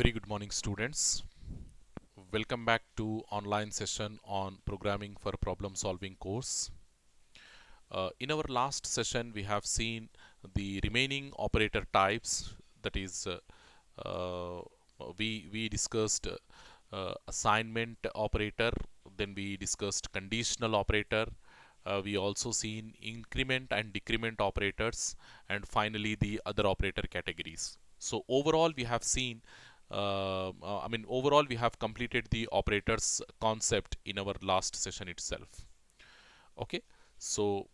Very good morning, students. Welcome back to online session on programming for problem solving course. In our last session, we have seen the remaining operator types. That is, uh, we discussed assignment operator. Then we discussed conditional operator. We also seen increment and decrement operators, and finally the other operator categories. So overall, we have seen overall, we have completed the operators concept in our last session itself. Okay, so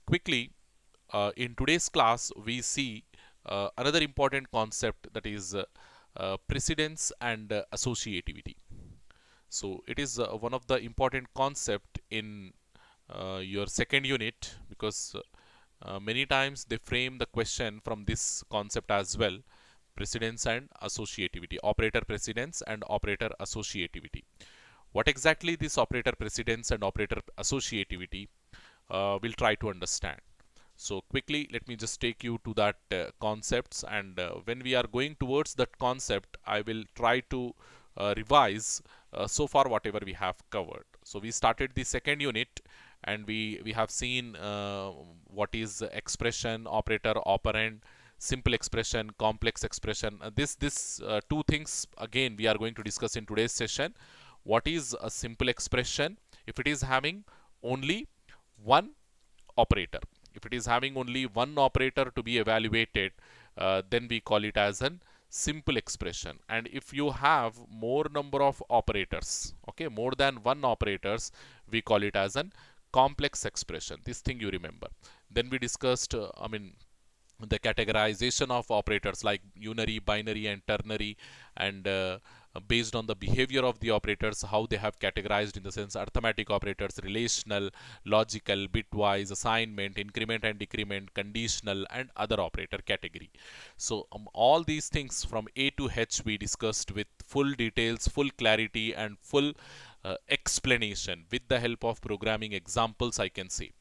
quickly, in today's class, we see another important concept, that is precedence and associativity. So it is one of the important concept in your second unit, because many times they frame the question from this concept as well: precedence and associativity, operator precedence and operator associativity. What exactly this operator precedence and operator associativity, we'll try to understand. So quickly, let me just take you to that concepts, and when we are going towards that concept, I will try to revise so far whatever we have covered. So we started the second unit, and we have seen what is expression, operator, operand, simple expression, complex expression. This two things again we are going to discuss in today's session. What is a simple expression? If it is having only one operator, if it is having only one operator to be evaluated, then we call it as an simple expression. And if you have more number of operators, okay, more than one operators, we call it as an complex expression. This thing you remember. Then we discussed the categorization of operators like unary, binary, and ternary, and based on the behavior of the operators, how they have categorized, in the sense arithmetic operators, relational, logical, bitwise, assignment, increment and decrement, conditional, and other operator category. So all these things from A to H we discussed with full details, full clarity, and full explanation with the help of programming examples, I can say.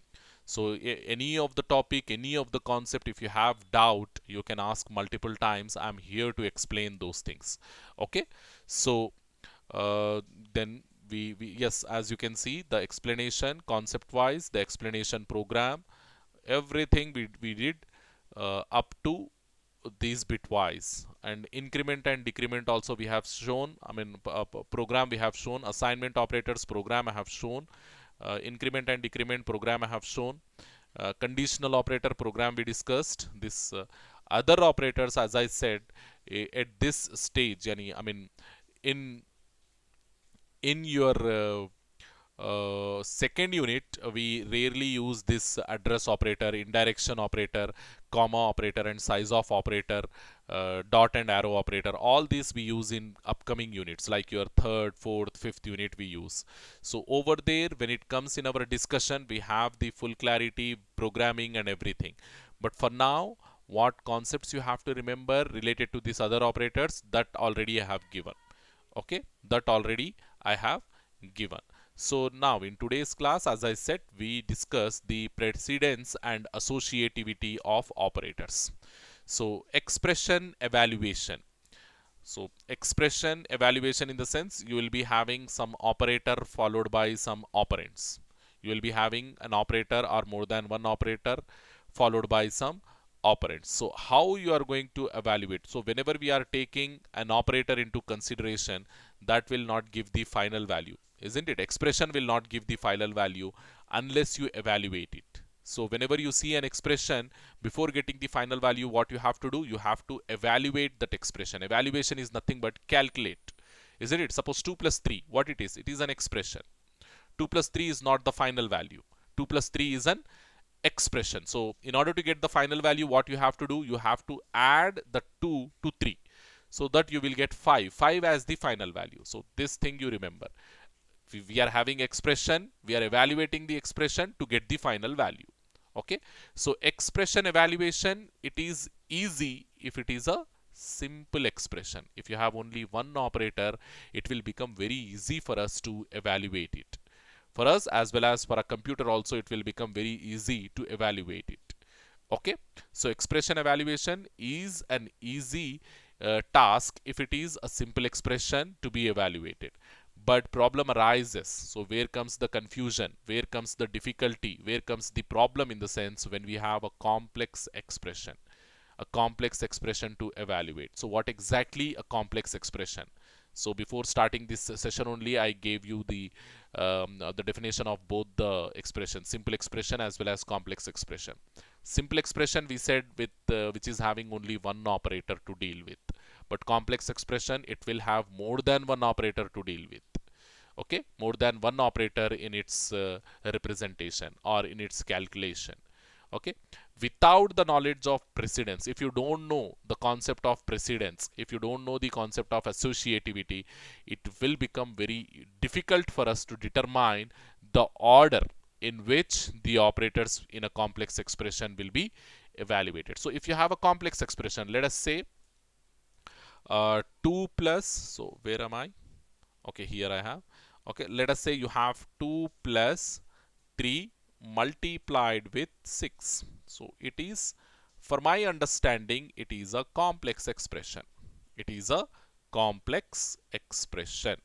So any of the topic, any of the concept, if you have doubt, you can ask multiple times. I'm here to explain those things. Okay. So then yes, as you can see, the explanation concept wise, the explanation program, everything we did up to these bitwise, and increment and decrement also we have shown. Program we have shown, assignment operators program I have shown, increment and decrement program I have shown, conditional operator program we discussed. This other operators, as I said, at this stage, yani, in your second unit, we rarely use this address operator, indirection operator, comma operator, and size of operator, dot and arrow operator. All these we use in upcoming units, like your third, fourth, fifth unit we use. So over there, when it comes in our discussion, we have the full clarity, programming, and everything. But for now, what concepts you have to remember related to these other operators, that already I have given. Okay, that already I have given. So now in today's class, as I said, we discuss the precedence and associativity of operators. So expression evaluation. So expression evaluation, in the sense, you will be having some operator followed by some operands. You will be having an operator or more than one operator followed by some operands. So how you are going to evaluate? So whenever we are taking an operator into consideration, that will not give the final value, isn't it? Expression will not give the final value unless you evaluate it. So whenever you see an expression, before getting the final value, what you have to do? You have to evaluate that expression. Evaluation is nothing but calculate, isn't it? Suppose 2 plus 3, what it is? It is an expression. 2 plus 3 is not the final value. 2 plus 3 is an expression. So in order to get the final value, what you have to do? You have to add the 2 to 3, so that you will get 5 as the final value. So this thing you remember. We are having expression, we are evaluating the expression to get the final value. Okay, so expression evaluation, it is easy if it is a simple expression. If you have only one operator, it will become very easy for us to evaluate it. For us as well as for a computer also, it will become very easy to evaluate it. Okay, so expression evaluation is an easy task if it is a simple expression to be evaluated. But problem arises. So where comes the confusion? Where comes the difficulty? Where comes the problem in the sense when we have a complex expression? A complex expression to evaluate. So what exactly a complex expression? So before starting this session only, I gave you the definition of both the expression, simple expression as well as complex expression. Simple expression we said with which is having only one operator to deal with, but complex expression it will have more than one operator to deal with. Okay, more than one operator in its representation or in its calculation. Okay, without the knowledge of precedence, if you don't know the concept of precedence, if you don't know the concept of associativity, it will become very difficult for us to determine the order in which the operators in a complex expression will be evaluated. So if you have a complex expression, let us say 2 plus, so where am I? Okay, here I have. Okay, let us say you have 2 plus 3 multiplied with 6. So it is, for my understanding, it is a complex expression. It is a complex expression.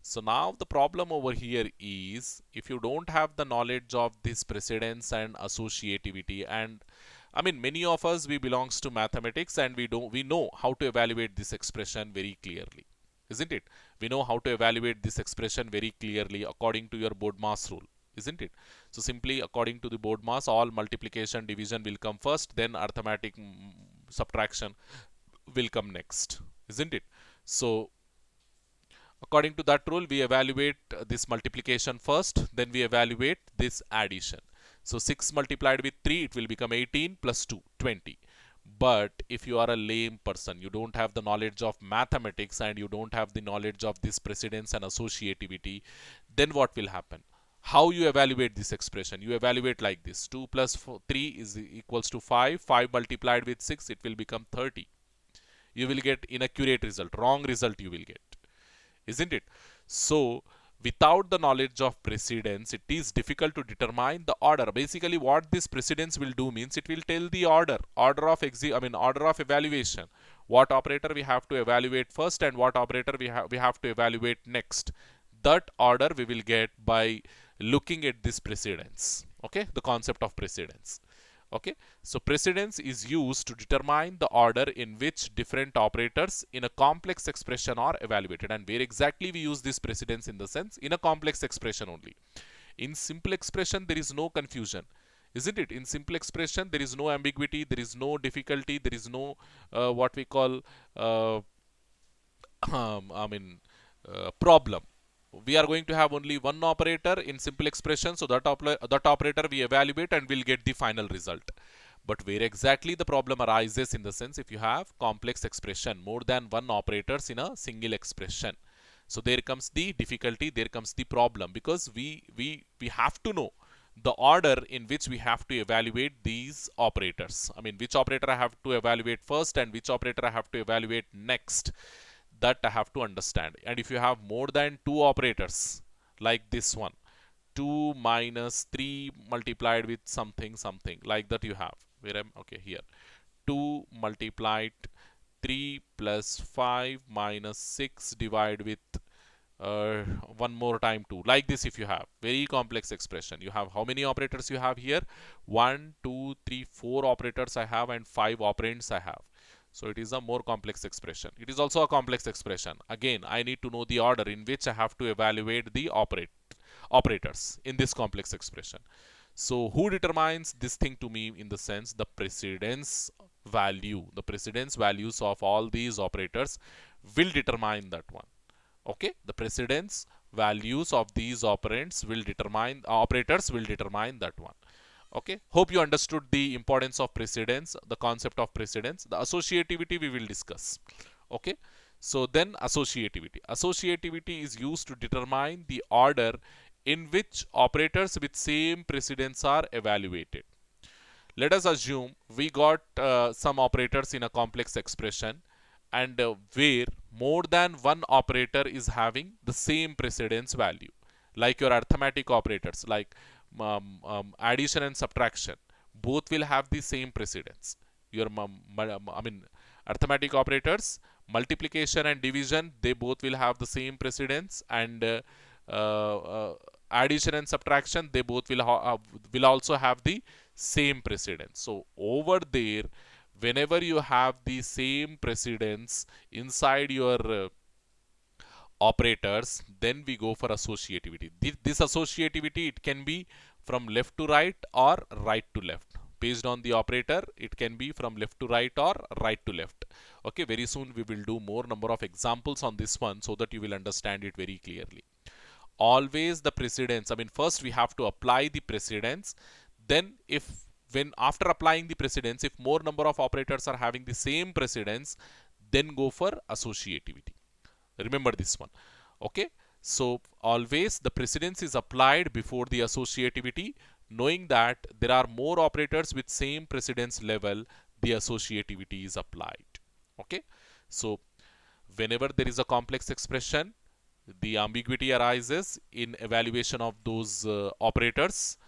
So now the problem over here is, if you don't have the knowledge of this precedence and associativity, and I mean many of us we belongs to mathematics and we know how to evaluate this expression very clearly, isn't it? We know how to evaluate this expression very clearly according to your BODMAS rule, isn't it? So simply according to the BODMAS, all multiplication division will come first, then arithmetic subtraction will come next, isn't it? So according to that rule, we evaluate this multiplication first, then we evaluate this addition. So 6 multiplied with 3, it will become 18 plus 2, 20. But if you are a lame person, you don't have the knowledge of mathematics and you don't have the knowledge of this precedence and associativity, then what will happen? How you evaluate this expression? You evaluate like this: 2 plus 3 is equals to 5. 5 multiplied with 6, it will become 30. You will get inaccurate result, wrong result you will get, isn't it? So without the knowledge of precedence, it is difficult to determine the order. Basically what this precedence will do means it will tell the order of order of evaluation, what operator we have to evaluate first and what operator we have to evaluate next. That order we will get by looking at this precedence. Okay, the concept of precedence. Okay, so precedence is used to determine the order in which different operators in a complex expression are evaluated. And where exactly we use this precedence? In the sense, in a complex expression only. In simple expression, there is no confusion, isn't it? In simple expression, there is no ambiguity, there is no difficulty, there is no what we call problem. We are going to have only one operator in simple expression, so that operator we evaluate and we'll get the final result. But where exactly the problem arises, in the sense, if you have complex expression, more than one operators in a single expression, so there comes the difficulty, there comes the problem, because we have to know the order in which we have to evaluate these operators. I mean, which operator I have to evaluate first and which operator I have to evaluate next. That I have to understand. And if you have more than two operators like this one, 2 minus 3 multiplied with something something like that, you have, where I'm okay here, 2 multiplied 3 plus 5 minus 6 divided with one more time 2, like this. If you have very complex expression, you have how many operators you have here? 1 2 3 4 operators I have and 5 operands I have. So it is a more complex expression. It is also a complex expression. Again, I need to know the order in which I have to evaluate the operators in this complex expression. So who determines this thing to me? In the sense, the precedence value, the precedence values of all these operators will determine that one. Okay, the precedence values of these operators will determine that one. Okay, hope you understood the importance of precedence, the concept of precedence. The associativity we will discuss. Okay, so then associativity is used to determine the order in which operators with same precedence are evaluated. Let us assume we got some operators in a complex expression, and where more than one operator is having the same precedence value, like your arithmetic operators, like addition and subtraction, both will have the same precedence. Your arithmetic operators, Multiplication and division, they both will have the same precedence, and uh, uh, addition and subtraction, they both will also have the same precedence. So over there, whenever you have the same precedence inside your operators, then we go for associativity. This associativity, it can be from left to right or right to left. Based on the operator, it can be from left to right or right to left. Okay, very soon we will do more number of examples on this one so that you will understand it very clearly. Always the precedence, I mean, first we have to apply the precedence. Then if when after applying the precedence, if more number of operators are having the same precedence, then go for associativity. Remember this one. Okay, so always the precedence is applied before the associativity. Knowing that there are more operators with same precedence level, the associativity is applied. Okay, so whenever there is a complex expression, the ambiguity arises in evaluation of those operators,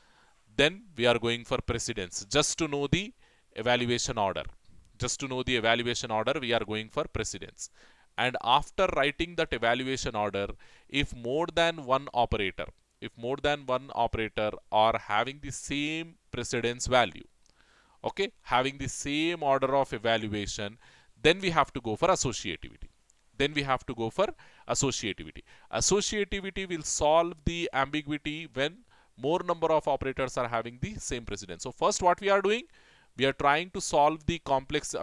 then we are going for precedence. Just to know the evaluation order, we are going for precedence. And after writing that evaluation order, if more than one operator, are having the same precedence value, okay, having the same order of evaluation, then we have to go for associativity. Associativity will solve the ambiguity when more number of operators are having the same precedence. So first what we are doing, we are trying to solve the complex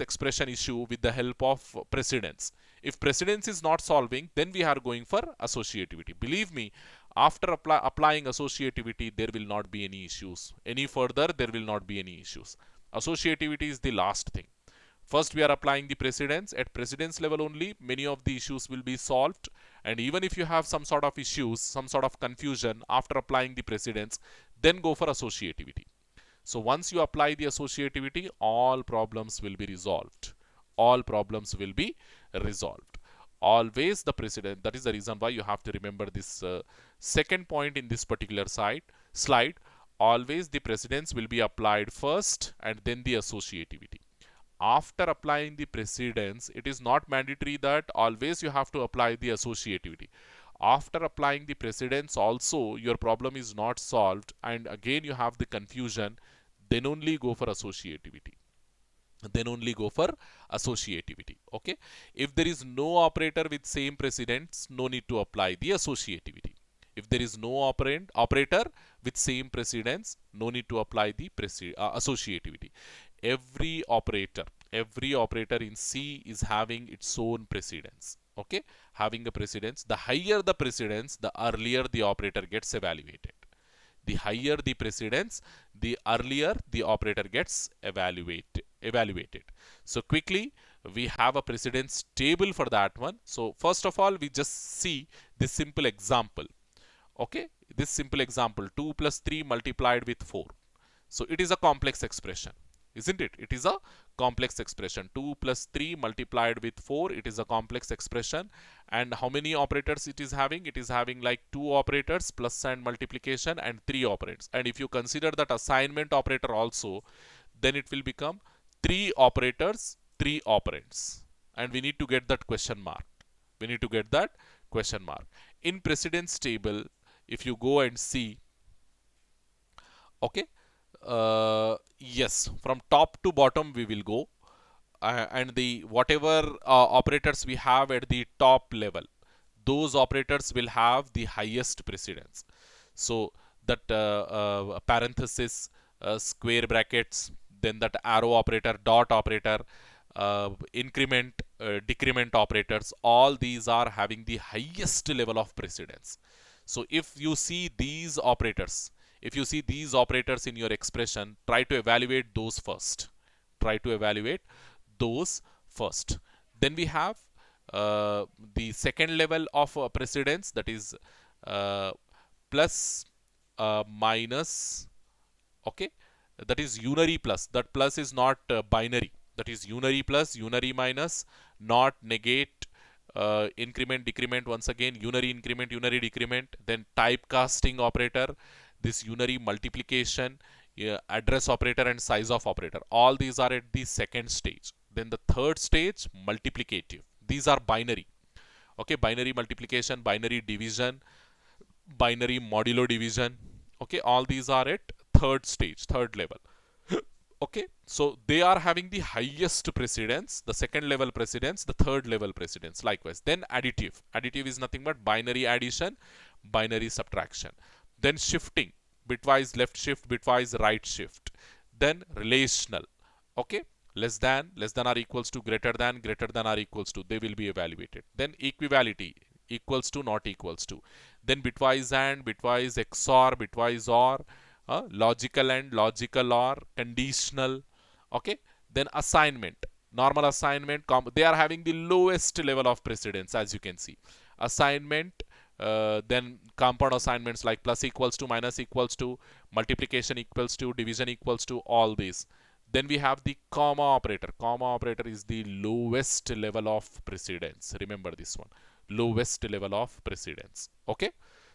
expression issue with the help of precedence. If precedence is not solving, then we are going for associativity. Believe me, after applying associativity, there will not be any issues. Any further, there will not be any issues. Associativity is the last thing. First, we are applying the precedence. At precedence level only, many of the issues will be solved. And even if you have some sort of issues, some sort of confusion after applying the precedence, then go for associativity. So once you apply the associativity, all problems will be resolved. Always the precedent. That is the reason why you have to remember this second point in this particular slide. Always the precedence will be applied first and then the associativity. After applying the precedence, it is not mandatory that always you have to apply the associativity. After applying the precedence also, your problem is not solved and again you have the confusion, then only go for associativity. Okay, if there is no operator with same precedence, no need to apply the associativity. If there is no operator with same precedence, no need to apply the associativity. Every operator in C is having its own precedence. Okay, having a precedence. The higher the precedence, the earlier the operator gets evaluated. The higher the precedence, the earlier the operator gets evaluated. So quickly, we have a precedence table for that one. So first of all, we just see this simple example. Okay, this simple example, 2 plus 3 multiplied with 4. So it is a complex expression, isn't it? It is a complex expression. 2 plus 3 multiplied with 4, it is a complex expression. And how many operators it is having? It is having like 2 operators, plus and multiplication, and 3 operators. And if you consider that assignment operator also, then it will become 3 operators, 3 operands. And we need to get that question mark. In precedence table, if you go and see, okay, yes, from top to bottom we will go, and the whatever operators we have at the top level, those operators will have the highest precedence. So that parenthesis, square brackets, then that arrow operator, dot operator, increment, decrement operators, all these are having the highest level of precedence. So if you see these operators, in your expression, try to evaluate those first. Then we have the second level of precedence, that is plus, minus, okay, that is unary plus. That plus is not binary. That is unary plus, unary minus, not negate, increment, decrement, once again, unary increment, unary decrement, then typecasting operator, this unary multiplication, address operator, and size of operator. All these are at the second stage. Then the third stage, multiplicative. These are binary. Okay, binary multiplication, binary division, binary modulo division. Okay, all these are at third stage, third level. Okay, so they are having the highest precedence, the second level precedence, the third level precedence. Likewise, then additive. Additive is nothing but binary addition, binary subtraction. Then shifting, bitwise left shift, bitwise right shift. Then relational. Okay, less than or equals to, greater than or equals to, they will be evaluated. Then equivality, equals to, not equals to. Then bitwise and, bitwise XOR, bitwise OR, logical and, logical OR, conditional. Okay, then assignment, normal assignment, they are having the lowest level of precedence, as you can see. Assignment, then compound assignments like plus equals to, minus equals to, multiplication equals to, division equals to, all these. Then we have the comma operator. Comma operator is the lowest level of precedence. Remember this one, lowest level of precedence. Okay,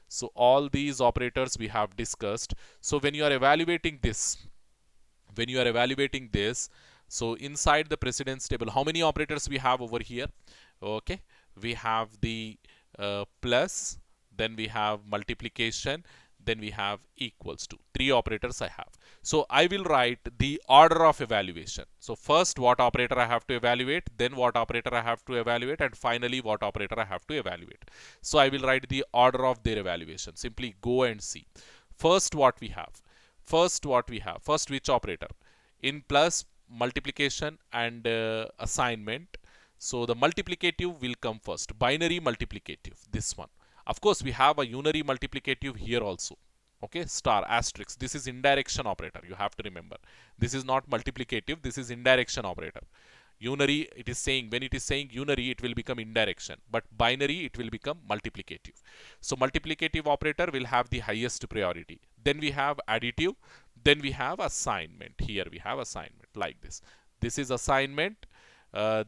so all these operators we have discussed. So when you are evaluating this, so inside the precedence table, how many operators we have over here? Okay, we have the plus, then we have multiplication, then we have equals to. Three operators I have. So I will write the order of evaluation. So first what operator I have to evaluate, then what operator I have to evaluate, and finally what operator I have to evaluate. So I will write the order of their evaluation. Simply go and see. First what we have. First which operator? In plus, multiplication and assignment. So the multiplicative will come first. Binary multiplicative, this one. Of course, we have a unary multiplicative here also. Okay, star, asterisk. This is indirection operator. You have to remember. This is not multiplicative. This is indirection operator. Unary, it is saying, when it is saying unary, it will become indirection. But binary, it will become multiplicative. So multiplicative operator will have the highest priority. Then we have additive. Then we have assignment. Here we have assignment like this. This is assignment.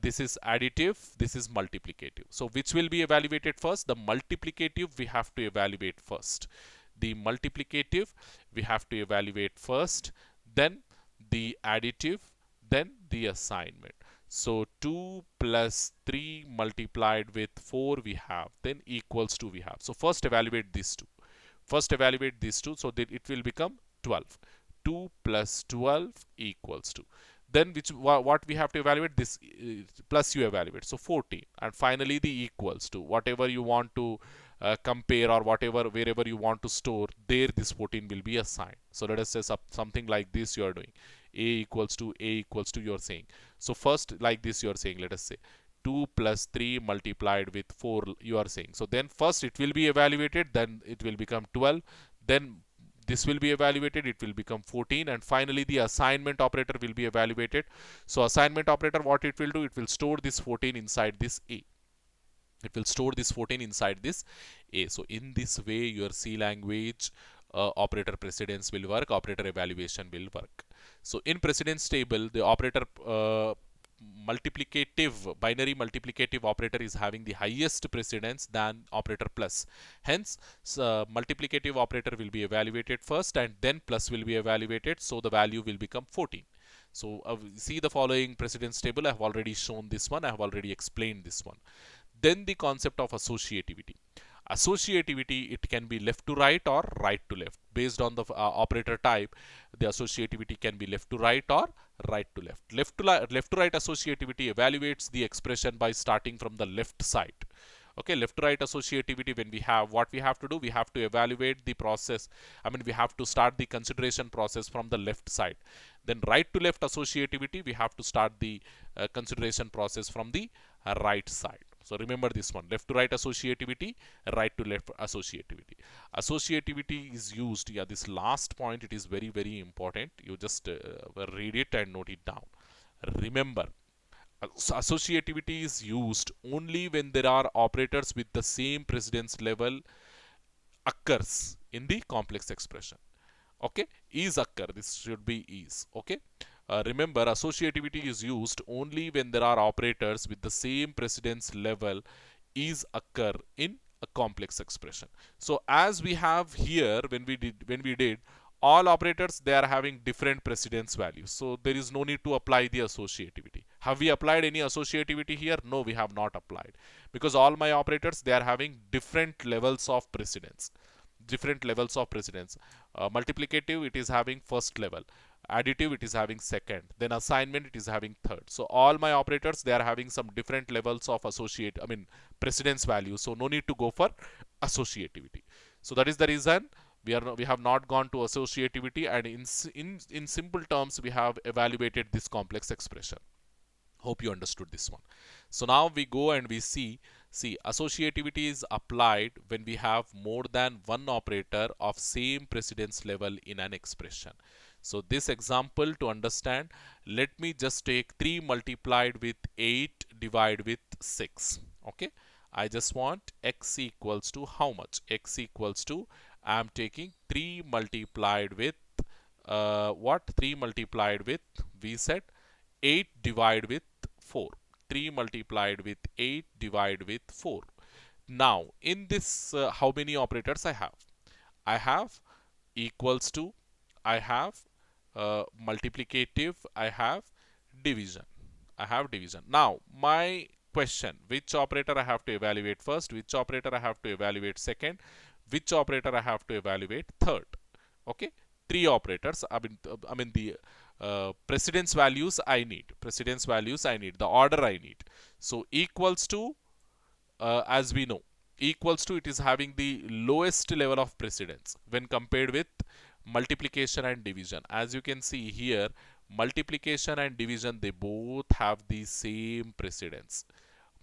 This is additive, this is multiplicative. So which will be evaluated first? The multiplicative we have to evaluate first. The multiplicative we have to evaluate first, then the additive, then the assignment. So 2 plus 3 multiplied with 4 we have, then equals to we have. So first evaluate these two. First evaluate these two, so that it will become 12. 2 plus 12 equals to. Then what we have to evaluate, this plus you evaluate, so 14, and finally the equals to, whatever you want to compare, or whatever, wherever you want to store, there this 14 will be assigned. So let us say something like this you are doing, a equals to you are saying. So first like this you are saying, let us say 2 plus 3 multiplied with 4 you are saying. So then first it will be evaluated, then it will become 12, then this will be evaluated, it will become 14, and finally the assignment operator will be evaluated. So assignment operator, what it will do, it will store this 14 inside this A. It will store this 14 inside this A. So in this way your C language operator precedence will work, operator evaluation will work. So in precedence table, the operator binary multiplicative operator is having the highest precedence than operator plus. Hence, multiplicative operator will be evaluated first, and then plus will be evaluated. So the value will become 14. So see the following precedence table. I have already shown this one. I have already explained this one. Then the concept of associativity. Associativity, it can be left to right or right to left. Based on the operator type, the associativity can be left to right or right to left. Left to right associativity evaluates the expression by starting from the left side. Okay, left to right associativity, when we have, what we have to do, we have to evaluate the process. We have to start the consideration process from the left side. Then right to left associativity, we have to start the consideration process from the right side. So remember this one, left to right associativity, right to left associativity. Associativity is used, this last point, it is very, very important. You just read it and note it down. Remember, associativity is used only when there are operators with the same precedence level occurs in the complex expression. Okay, is occur, this should be is. Okay, remember, associativity is used only when there are operators with the same precedence level is occur in a complex expression. So as we have here, when we did all operators, they are having different precedence values, so there is no need to apply the associativity. Have we applied any associativity here? No, we have not applied, because all my operators, they are having different levels of precedence. Multiplicative, it is having first level. Additive, it is having second. Then assignment, it is having third. So all my operators, they are having some different levels of precedence value, so no need to go for associativity. So that is the reason we have not gone to associativity, and in simple terms we have evaluated this complex expression. Hope you understood this one. So now we go and we see associativity is applied when we have more than one operator of same precedence level in an expression. So this example, to understand, let me just take 3 multiplied with 8 divided with 6. Okay, I just want x equals to how much? X equals to, I am taking 3 multiplied with what? 3 multiplied with, we said 8 divided with 4. 3 multiplied with 8 divided with 4. Now in this, how many operators I have? I have equals to, I have multiplicative, I have division. Now my question, which operator I have to evaluate first, which operator I have to evaluate second, which operator I have to evaluate third? Okay, 3 operators. The precedence values I need. The order I need. So equals to, as we know, equals to, it is having the lowest level of precedence when compared with multiplication and division. As you can see here, multiplication and division, they both have the same precedence.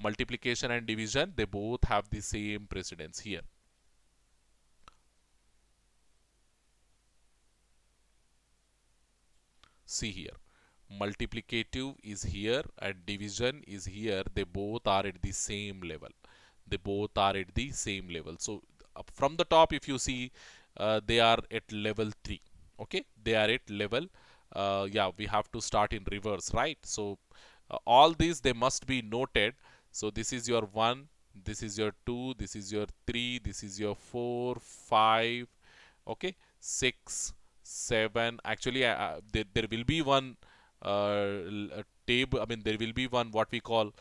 Multiplication and division, they both have the same precedence here. See here, multiplicative is here and division is here. They both are at the same level. So from the top, if you see, they are at level 3. Okay, they are at level, yeah, we have to start in reverse, right? So all these, they must be noted. So this is your 1, this is your 2, this is your 3, this is your 4, 5, okay, 6, 7. Actually, there will be one table, there will be one, what we call,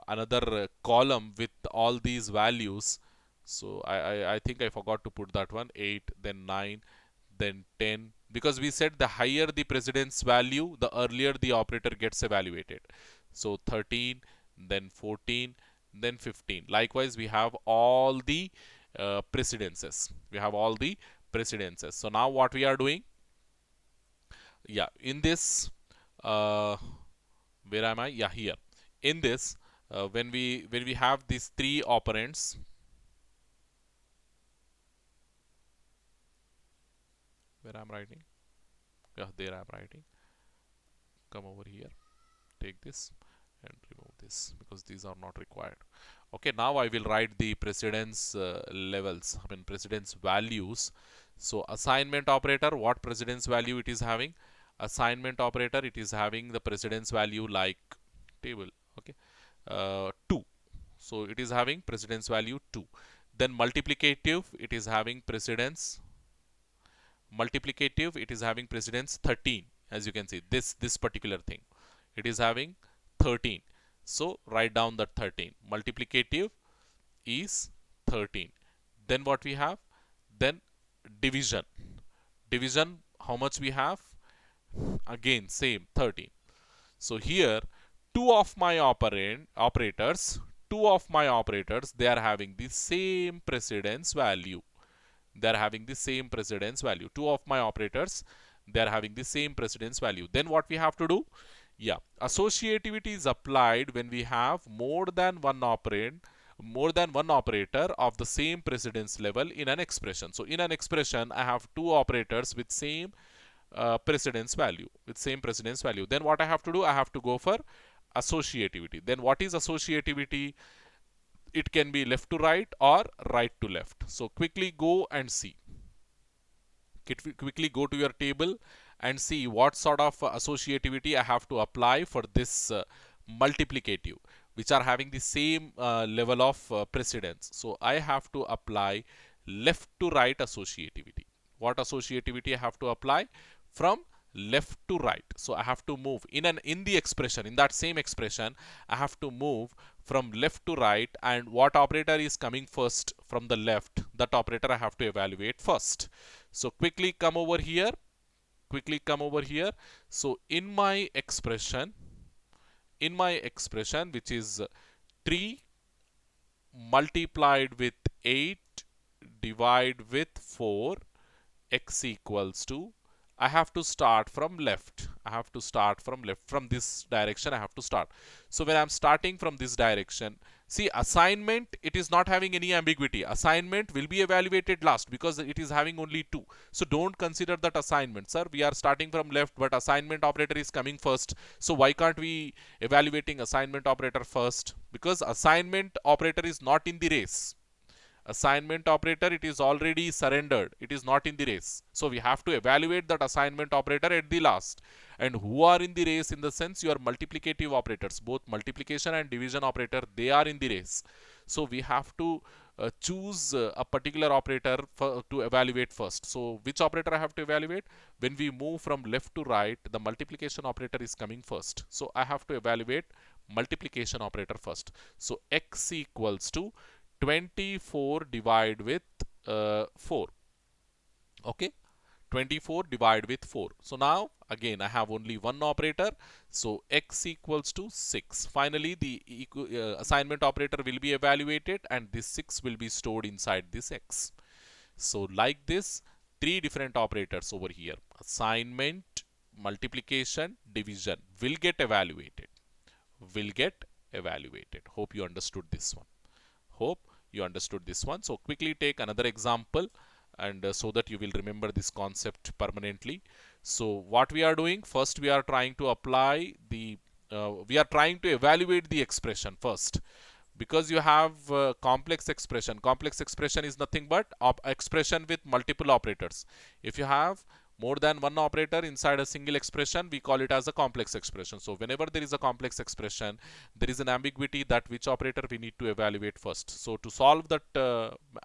another column with all these values. So I think I forgot to put that one. 8, then 9, then 10, because we said the higher the precedence value, the earlier the operator gets evaluated. So 13, then 14, then 15. Likewise, we have all the precedences. So now what we are doing? Yeah, in this, where am I? Yeah, here. In this, when we have these 3 operands, where I'm writing? Yeah, there I'm writing. Come over here. Take this and remove this, because these are not required. Okay, now I will write the precedence levels, precedence values. So assignment operator, what precedence value it is having? Assignment operator, it is having the precedence value like table, okay, 2. So it is having precedence value 2. Then multiplicative, it is having precedence 13. As you can see, this particular thing, it is having 13. So write down that 13. Multiplicative is 13. Then what we have? Then division. How much we have? Again, same, 13. So here, two of my operators, they are having the same precedence value. Two of my operators, they are having the same precedence value. Then what we have to do? Yeah, associativity is applied when we have more than one operator of the same precedence level in an expression. So in an expression, I have 2 operators with same precedence value. Then what I have to do? I have to go for associativity. Then what is associativity? It can be left to right or right to left. So quickly go and see. Quickly go to your table and see what sort of associativity I have to apply for this multiplicative, which are having the same level of precedence. So I have to apply left to right associativity. What associativity I have to apply? From left to right. So I have to move in the expression, in that same expression, I have to move from left to right, and what operator is coming first from the left, that operator I have to evaluate first. So quickly come over here. So in my expression, which is 3 multiplied with 8 divided with 4 x equals to, I have to start from left. From this direction I have to start. So when I'm starting from this direction, see, assignment, it is not having any ambiguity. Assignment will be evaluated last because it is having only 2. So don't consider that assignment, sir. We are starting from left, but assignment operator is coming first. So why can't we evaluating assignment operator first? Because assignment operator is not in the race. Assignment operator, it is already surrendered, it is not in the race. So we have to evaluate that assignment operator at the last. And who are in the race? In the sense, your multiplicative operators, both multiplication and division operator, they are in the race. So we have to choose a particular operator to evaluate first. So which operator I have to evaluate? When we move from left to right, the multiplication operator is coming first. So I have to evaluate multiplication operator first. So x equals to 24 divided with 4. Okay, 24 divided with 4. So now again I have only one operator. So x equals to 6. Finally, the assignment operator will be evaluated, and this 6 will be stored inside this x. So like this, 3 different operators over here: assignment, multiplication, division will get evaluated. Hope you understood this one. So quickly take another example, and so that you will remember this concept permanently. So what we are doing, first we are trying to apply the we are trying to evaluate the expression first, because you have complex expression. Complex expression is nothing but expression with multiple operators. If you have more than one operator inside a single expression, we call it as a complex expression. So whenever there is a complex expression, there is an ambiguity that which operator we need to evaluate first. So to solve that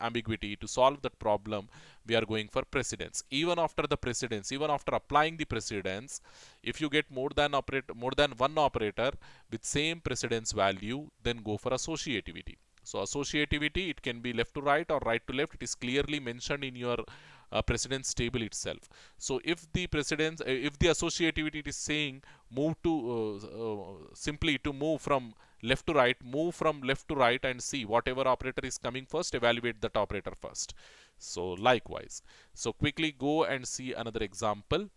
ambiguity, to solve that problem, we are going for precedence. Even after applying the precedence, if you get more than one operator with same precedence value, then go for associativity. So associativity, it can be left to right or right to left. It is clearly mentioned in your precedence table itself. So if the associativity is saying move to simply to move from left to right, and see whatever operator is coming first, evaluate that operator first. So likewise, so quickly go and see another example.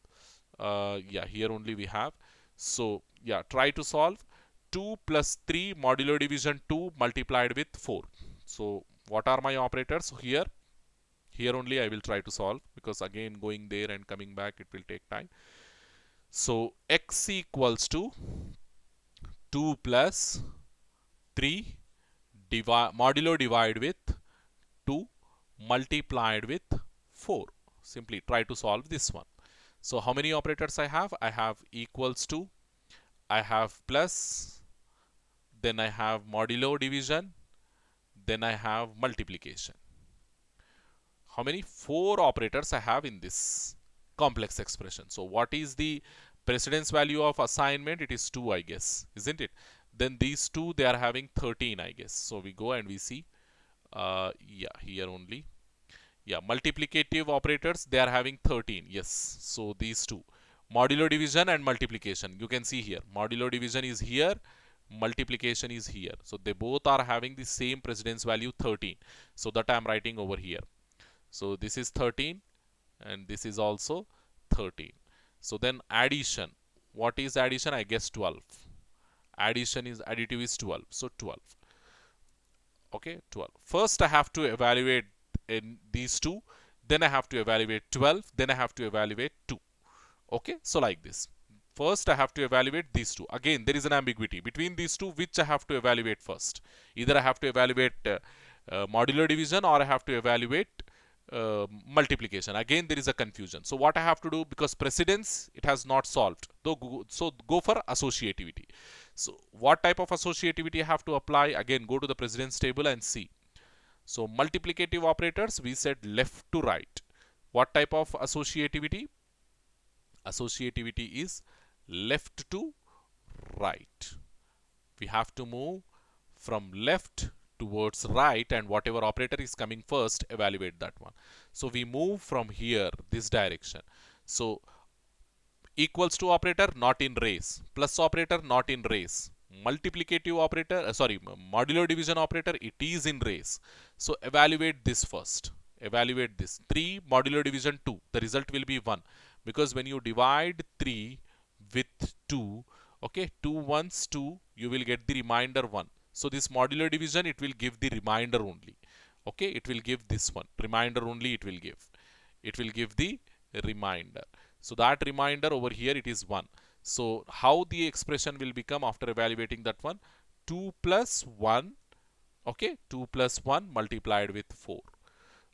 Yeah, here only we have. So yeah, try to solve 2 plus 3 modulo division 2 multiplied with 4. So what are my operators here? Here only I will try to solve, because again going there and coming back, it will take time. So x equals to 2 plus 3 modulo divide with 2 multiplied with 4. Simply try to solve this one. So how many operators I have? I have equals to, I have plus, then I have modulo division, then I have multiplication. How many? 4 operators I have in this complex expression. So what is the precedence value of assignment? It is 2, I guess, isn't it? Then these 2, they are having 13, I guess. So we go and we see, yeah, here only. Yeah, multiplicative operators, they are having 13. Yes, so these 2, modulo division and multiplication, you can see here, modulo division is here, multiplication is here. So they both are having the same precedence value 13. So that I am writing over here. So this is 13 and this is also 13. So then addition. What is addition? I guess 12. Additive is 12. So 12. Okay, 12. First I have to evaluate in these 2. Then I have to evaluate 12. Then I have to evaluate 2. Okay, so like this. First I have to evaluate these 2. Again, there is an ambiguity between these 2, which I have to evaluate first. Either I have to evaluate modular division, or I have to evaluate multiplication. Again, there is a confusion. So what I have to do, because precedence it has not solved, so go for associativity. So what type of associativity I have to apply? Again, go to the precedence table and see. So multiplicative operators, we said left to right. What type of associativity? Associativity is left to right. We have to move from left towards right, and whatever operator is coming first, evaluate that one. So we move from here, this direction. So equals to operator, not in race. Plus operator, not in race. Multiplicative operator, modular division operator, it is in race. So evaluate this first. Evaluate this. 3 modular division 2. The result will be 1. Because when you divide 3 with 2, okay, 2 ones 2, you will get the remainder 1. So this modular division, it will give the remainder only. Okay, it will give this one. Remainder only it will give. It will give the remainder. So that remainder over here, it is 1. So how the expression will become after evaluating that one? 2 plus 1, okay, 2 plus 1 multiplied with 4.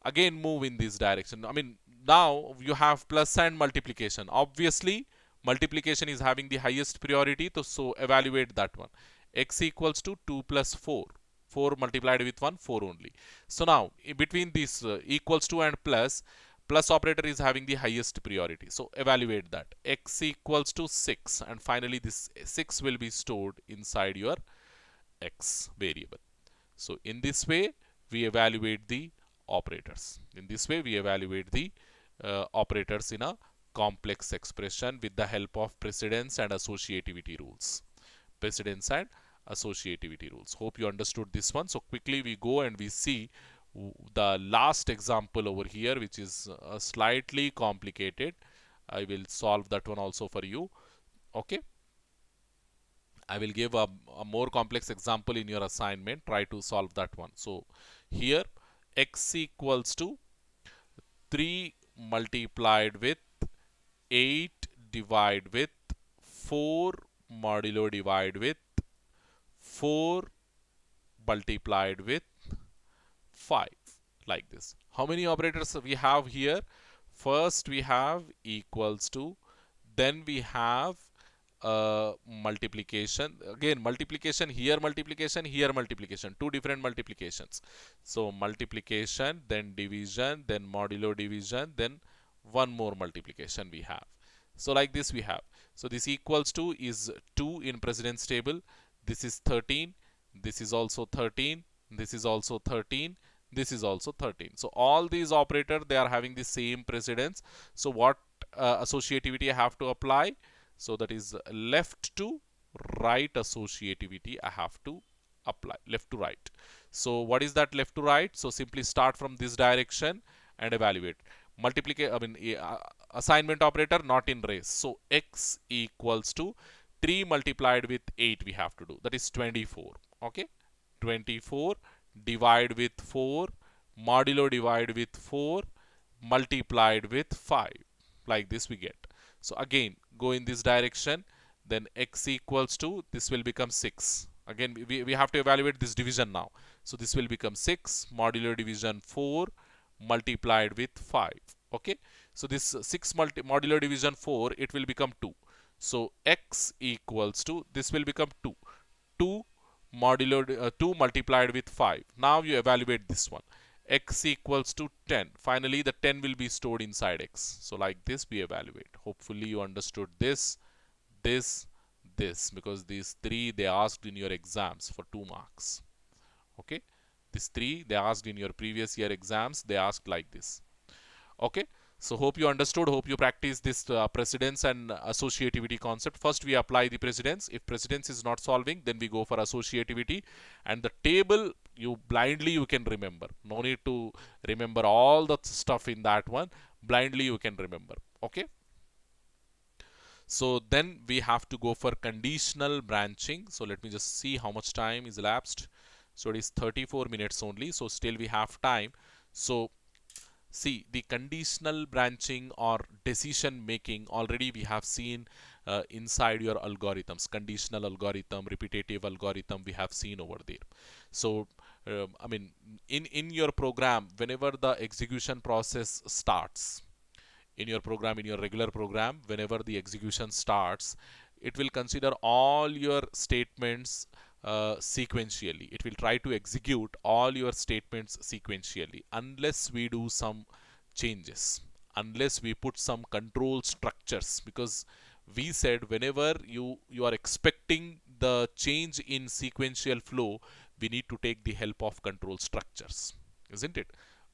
Again move in this direction. I mean, now you have plus and multiplication. Obviously, multiplication is having the highest priority, so evaluate that one. X equals to 2 plus 4. 4 multiplied with 1, 4 only. So now, between this equals to and plus operator is having the highest priority. So evaluate that. X equals to 6, and finally this 6 will be stored inside your X variable. So in this way, we evaluate the operators. In this way, we evaluate the operators in a complex expression with the help of precedence and associativity rules. Precedence and associativity rules. Hope you understood this one. So quickly we go and we see the last example over here, which is slightly complicated. I will solve that one also for you. Okay. I will give a more complex example in your assignment. Try to solve that one. So here x equals to 3 multiplied with 8 divided with 4 modulo divided with 4 multiplied with 5, like this. How many operators we have here? First we have equals to, then we have multiplication, again multiplication, here multiplication, two different multiplications. So multiplication, then division, then modulo division, then one more multiplication we have. So like this we have. So this equals to is 2 in precedence table. This is 13. This is also 13. This is also 13. This is also 13. So all these operators, they are having the same precedence. So what associativity I have to apply? So that is left to right associativity I have to apply. Left to right. So what is that left to right? So simply start from this direction and evaluate. Assignment operator, not in race. So x equals to 3 multiplied with 8 we have to do. That is 24. Okay. 24 divide with 4, modulo divide with 4, multiplied with 5. Like this we get. So again, go in this direction, then x equals to, this will become 6. Again, we have to evaluate this division now. So this will become 6, modulo division 4, multiplied with 5. Okay. So this 6 modulo division 4, it will become 2. So x equals to, this will become 2. 2 modulo 2 multiplied with 5. Now you evaluate this one. X equals to 10. Finally, the 10 will be stored inside x. So like this we evaluate. Hopefully you understood this, this, because these 3 they asked in your exams for 2 marks. Okay. These 3 they asked in your previous year exams. They asked like this. Okay. So hope you understood, hope you practice this precedence and associativity concept. First we apply the precedence. If precedence is not solving, then we go for associativity, and the table you blindly you can remember. No need to remember all the stuff in that one. Blindly you can remember. Okay. So then we have to go for conditional branching. So let me just see how much time is elapsed. So it is 34 minutes only. So still we have time. So see, the conditional branching or decision making already we have seen inside your algorithms. Conditional algorithm, repetitive algorithm we have seen over there. So in your program, whenever the execution process starts, in your program, in your regular program, whenever the execution starts, it will consider all your statements sequentially. It will try to execute all your statements sequentially unless we do some changes. unless we put some control structures, because we said whenever you are expecting the change in sequential flow, we need to take the help of control structures, isn't it?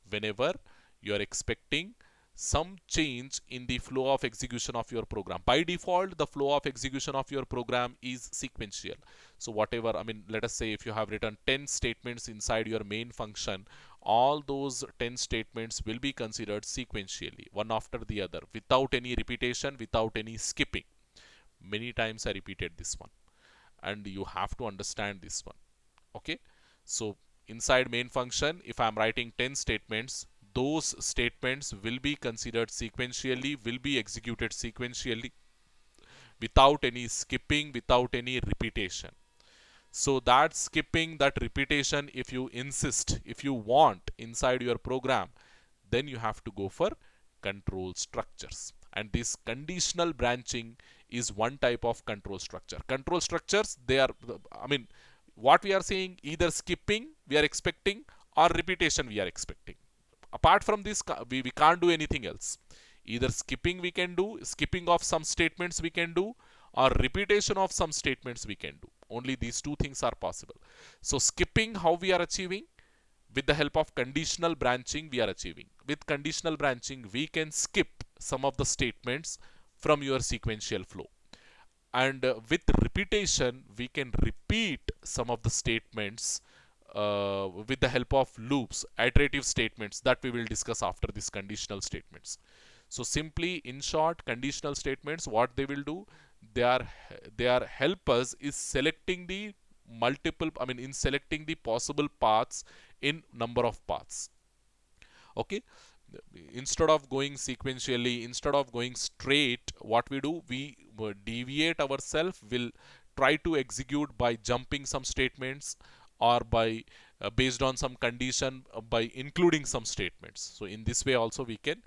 Whenever you are expecting some change in the flow of execution of your program, by default the flow of execution of your program is sequential. So whatever, I mean, let us say if you have written 10 statements inside your main function, all those 10 statements will be considered sequentially, one after the other, without any repetition, without any skipping. Many times I repeated this one, and you have to understand this one. Okay, so inside main function, if I'm writing 10 statements, those statements will be considered sequentially, will be executed sequentially, without any skipping, without any repetition. So that skipping, that repetition, if you insist, if you want inside your program, then you have to go for control structures. And this conditional branching is one type of control structure. Control structures, they are, I mean, what we are saying, either skipping we are expecting or repetition we are expecting. Apart from this, we can't do anything else. Either skipping we can do, skipping of some statements we can do, or repetition of some statements we can do. Only these two things are possible. So skipping, how we are achieving? With the help of conditional branching we are achieving. With conditional branching, we can skip some of the statements from your sequential flow. And with repetition, we can repeat some of the statements with the help of loops, iterative statements that we will discuss after this conditional statements. So simply, in short, conditional statements, what they will do, they are help us is selecting the multiple, I mean, in selecting the possible paths in number of paths. Okay, instead of going sequentially, instead of going straight, what we do, we deviate ourselves, will try to execute by jumping some statements, or by based on some condition, by including some statements. So in this way also we can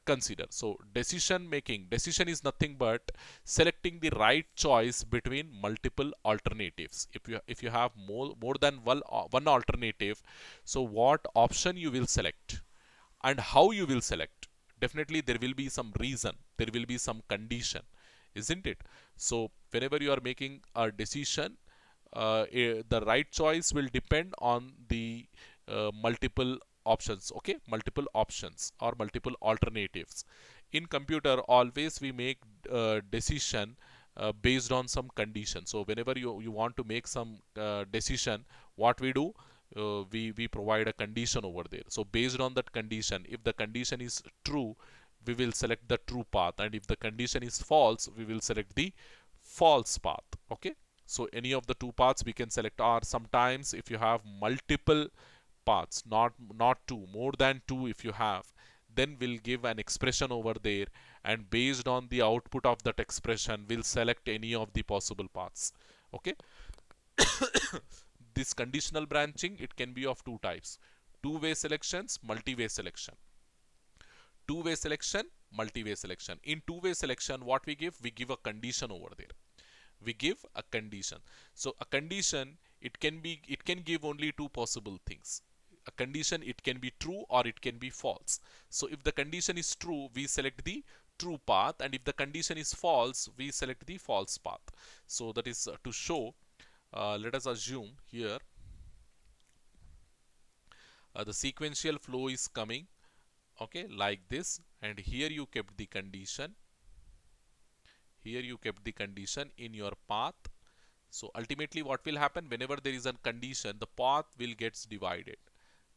consider. So decision is nothing but selecting the right choice between multiple alternatives. If you have more than one alternative, so what option you will select and how you will select, definitely there will be some reason, there will be some condition, isn't it? So whenever you are making a decision, the right choice will depend on the multiple options. Okay, multiple options or multiple alternatives. In computer, always we make decision based on some condition. So whenever you want to make some decision, what we do, we provide a condition over there. So based on that condition, if the condition is true, we will select the true path, and if the condition is false, we will select the false path. Okay, so any of the two paths we can select. Or sometimes if you have multiple paths, not two, more than two if you have, then we'll give an expression over there, and based on the output of that expression, we'll select any of the possible paths. Okay, this conditional branching, it can be of two types: two-way selections, multi-way selection. Two-way selection, multi-way selection. In two-way selection, what we give? We give a condition over there. We give a condition. So a condition, it can give only two possible things. A condition, it can be true or it can be false. So if the condition is true, we select the true path, and if the condition is false, we select the false path. So that is to show, let us assume here the sequential flow is coming, okay, like this, and here you kept the condition, here you kept the condition in your path. So ultimately what will happen, whenever there is a condition, the path will gets divided.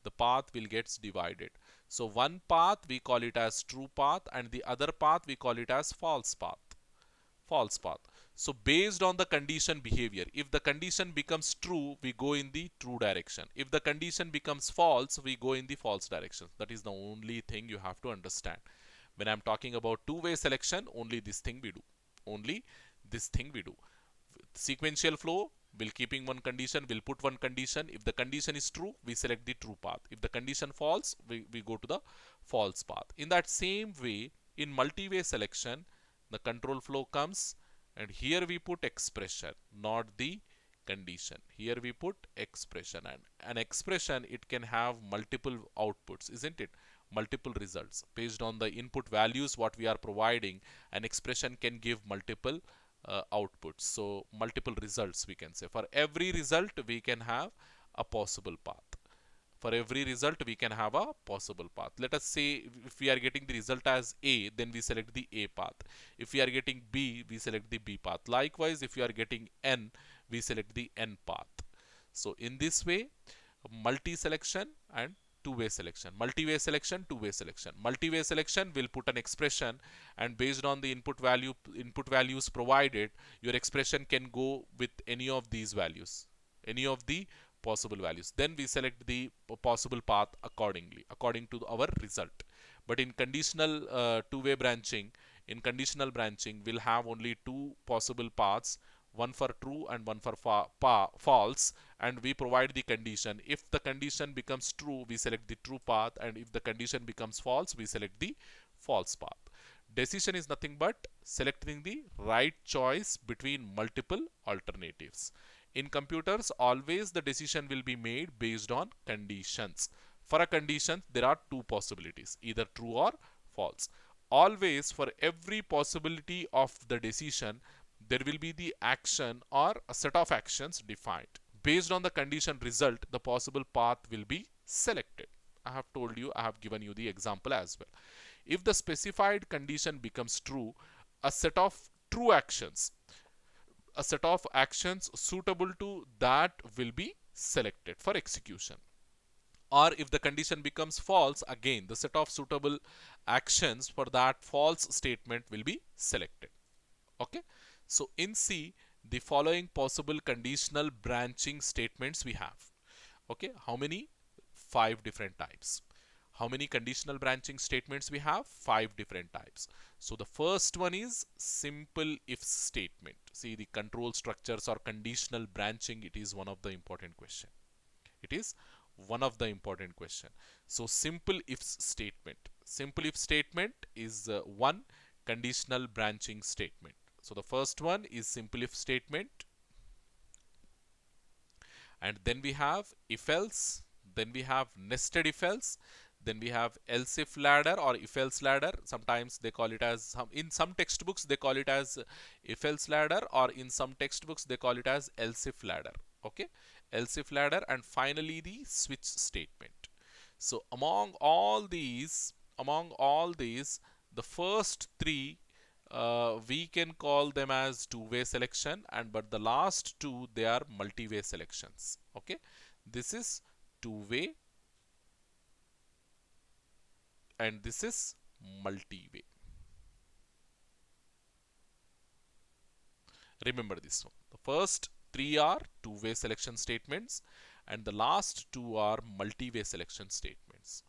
The path will gets divided. So one path we call it as true path, and the other path we call it as false path. False path. So based on the condition behavior, if the condition becomes true, we go in the true direction. If the condition becomes false, we go in the false direction. That is the only thing you have to understand. When I'm talking about two-way selection, only this thing we do. Only this thing we do. Sequential flow, will keeping one condition, will put one condition. If the condition is true, we select the true path. If the condition false, we go to the false path. In that same way, in multi-way selection, the control flow comes, and here we put expression, not the condition. Here we put expression, and an expression, it can have multiple outputs, isn't it? multiple results. Based on the input values what we are providing, an expression can give multiple outputs. So multiple results we can say. For every result we can have a possible path. For every result we can have a possible path. Let us say if we are getting the result as A, then we select the A path. If we are getting B, we select the B path. Likewise, if we are getting N, we select the N path. So in this way, multi-selection and two-way selection. Multi-way selection, two-way selection. Multi-way selection will put an expression, and based on the input values provided, your expression can go with any of these values, any of the possible values. Then we select the possible path accordingly, according to our result. But in conditional two-way branching, in conditional branching, we'll have only two possible paths, one for true and one for false, and we provide the condition. If the condition becomes true, we select the true path, and if the condition becomes false, we select the false path. Decision is nothing but selecting the right choice between multiple alternatives. In computers, always the decision will be made based on conditions. For a condition, there are two possibilities, either true or false. Always, for every possibility of the decision, there will be the action or a set of actions defined. Based on the condition result, the possible path will be selected. I have told you, I have given you the example as well. If the specified condition becomes true, a set of true actions, a set of actions suitable to that will be selected for execution. Or if the condition becomes false, again the set of suitable actions for that false statement will be selected. Okay, so in C, the following possible conditional branching statements we have. Okay, how many? 5 different types. How many conditional branching statements we have? 5 different types. So the first one is simple if statement. See, the control structures or conditional branching, it is one of the important question. It is one of the important question. So simple if statement. Simple if statement is one conditional branching statement. So the first one is simple if statement, and then we have if else, then we have nested if else, then we have else if ladder or if else ladder. Sometimes they call it as in some textbooks they call it as if else ladder, or in some textbooks they call it as else if ladder. Okay, else if ladder, and finally the switch statement. So among all these, the first three we can call them as two-way selection, and but the last two, they are multi-way selections. Okay, this is two-way and this is multi-way. Remember this one. The first three are two-way selection statements and the last two are multi-way selection statements.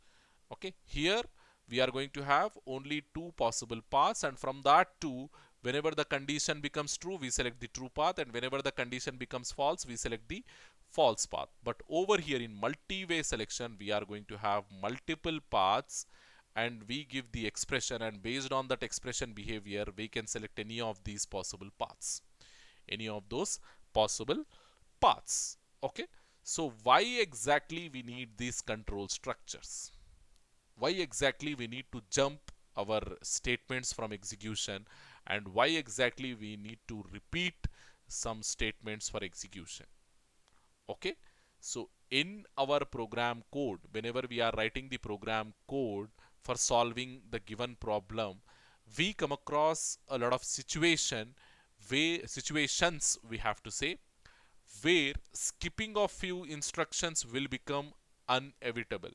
Okay, here we are going to have only two possible paths, and from that two, whenever the condition becomes true, we select the true path, and whenever the condition becomes false, we select the false path. But over here in multi-way selection, we are going to have multiple paths and we give the expression, and based on that expression behavior, we can select any of these possible paths. Any of those possible paths. Okay, so why exactly we need these control structures? Why exactly we need to jump our statements from execution, and why exactly we need to repeat some statements for execution? Okay, so in our program code, whenever we are writing the program code for solving the given problem, we come across a lot of situations we have to say, where skipping of few instructions will become inevitable.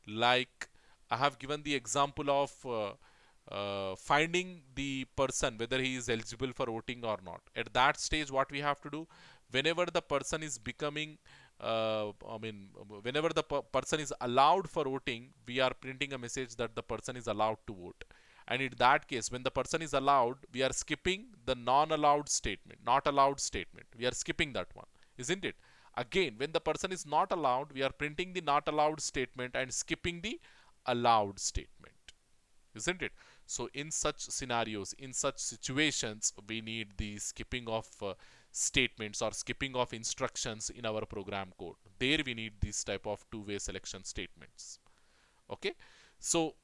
Like I have given the example of finding the person whether he is eligible for voting or not. At that stage, what we have to do, whenever the person is becoming whenever the person is allowed for voting, we are printing a message that the person is allowed to vote. And in that case, when the person is allowed, we are skipping the non-allowed statement, not allowed statement. We are skipping that one, isn't it? Again, when the person is not allowed, we are printing the not allowed statement and skipping the allowed statement, isn't it? So in such scenarios, in such situations, we need the skipping of statements or skipping of instructions in our program code. There we need this type of two-way selection statements. Okay, So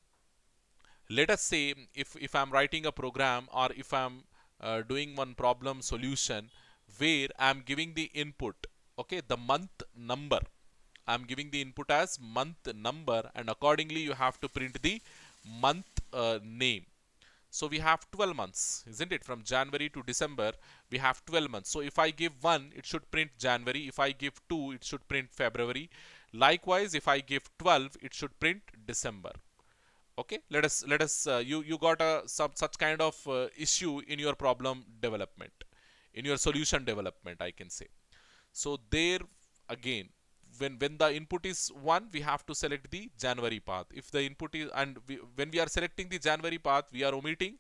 let us say if I'm writing a program, or if I'm doing one problem solution where I'm giving the input, okay, the month number. I'm giving the input as month number, and accordingly you have to print the month name. So we have 12 months, isn't it? From January to December, we have 12 months. So if I give 1, it should print January. If I give 2, it should print February. Likewise, if I give 12, it should print December. Okay, let us you got some such kind of issue in your problem development, in your solution development, I can say. So there again, when the input is 1, we have to select the January path. If the input is, and when we are selecting the January path, we are omitting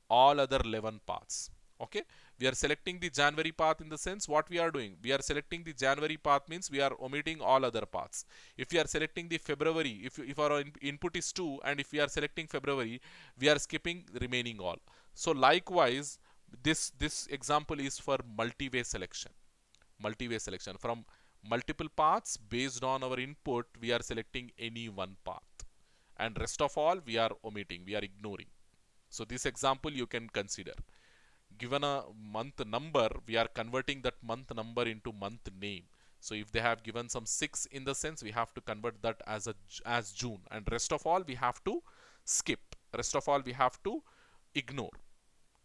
all other 11 paths. Okay, we are selecting the January path, in the sense what we are doing, we are selecting the January path means we are omitting all other paths. If we are selecting the February, if our input is 2 and if we are selecting February, we are skipping remaining all. So likewise, this example is for multi-way selection. Multi-way selection, from multiple paths, based on our input we are selecting any one path, and rest of all we are omitting, we are ignoring. So this example you can consider. Given a month number, we are converting that month number into month name. So if they have given some 6 in the sense, we have to convert that as June, and rest of all we have to skip, rest of all we have to ignore.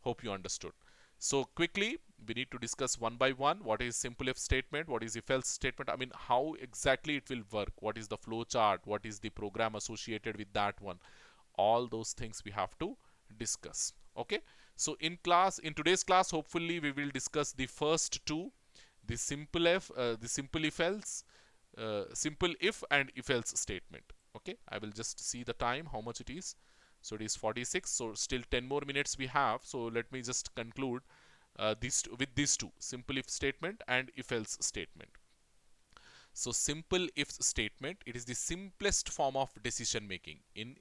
Hope you understood. So quickly we need to discuss one by one. What is simple if statement, what is if else statement, I mean how exactly it will work, what is the flow chart, what is the program associated with that one. All those things we have to discuss. Okay, so in today's class, hopefully we will discuss the first two, the simple if else, simple if and if else statement. Okay, I will just see the time how much it is. So it is 46, so still 10 more minutes we have. So let me just conclude with these two, simple if statement and if else statement. So simple if statement, it is the simplest form of decision making in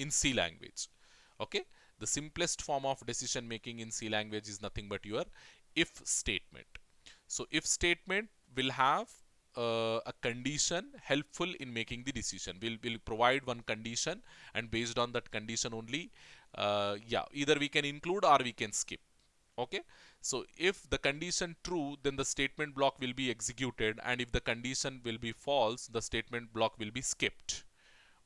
C language. Okay, the simplest form of decision making in C language is nothing but your if statement. So if statement will have a condition helpful in making the decision. We'll provide one condition, and based on that condition only, yeah, either we can include or we can skip. Okay, so if the condition true, then the statement block will be executed, and if the condition will be false, the statement block will be skipped.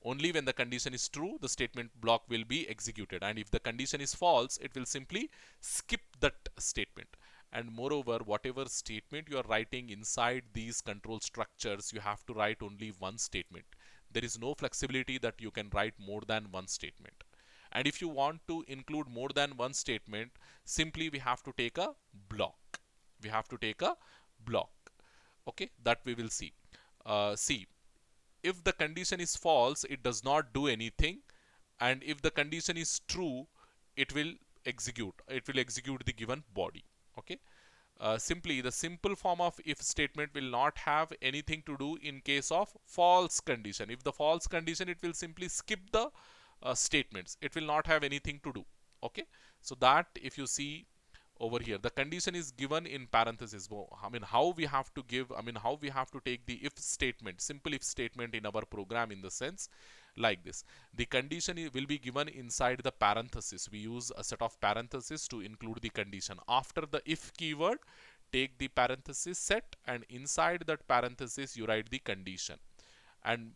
Only when the condition is true, the statement block will be executed, and if the condition is false, it will simply skip that statement. And moreover, whatever statement you are writing inside these control structures, you have to write only one statement. There is no flexibility that you can write more than one statement. And if you want to include more than one statement, simply we have to take a block. We have to take a block. Okay, that we will see. See, if the condition is false, it does not do anything, and if the condition is true, it will execute the given body. Okay, simply the simple form of if statement will not have anything to do in case of false condition. If the false condition, it will simply skip the statements, it will not have anything to do. Okay, so that if you see over here, the condition is given in parenthesis. I mean how we have to give, I mean how we have to take the if statement, simple if statement in our program, in the sense like this. The condition will be given inside the parenthesis. We use a set of parentheses to include the condition. After the if keyword, take the parenthesis set, and inside that parenthesis you write the condition. And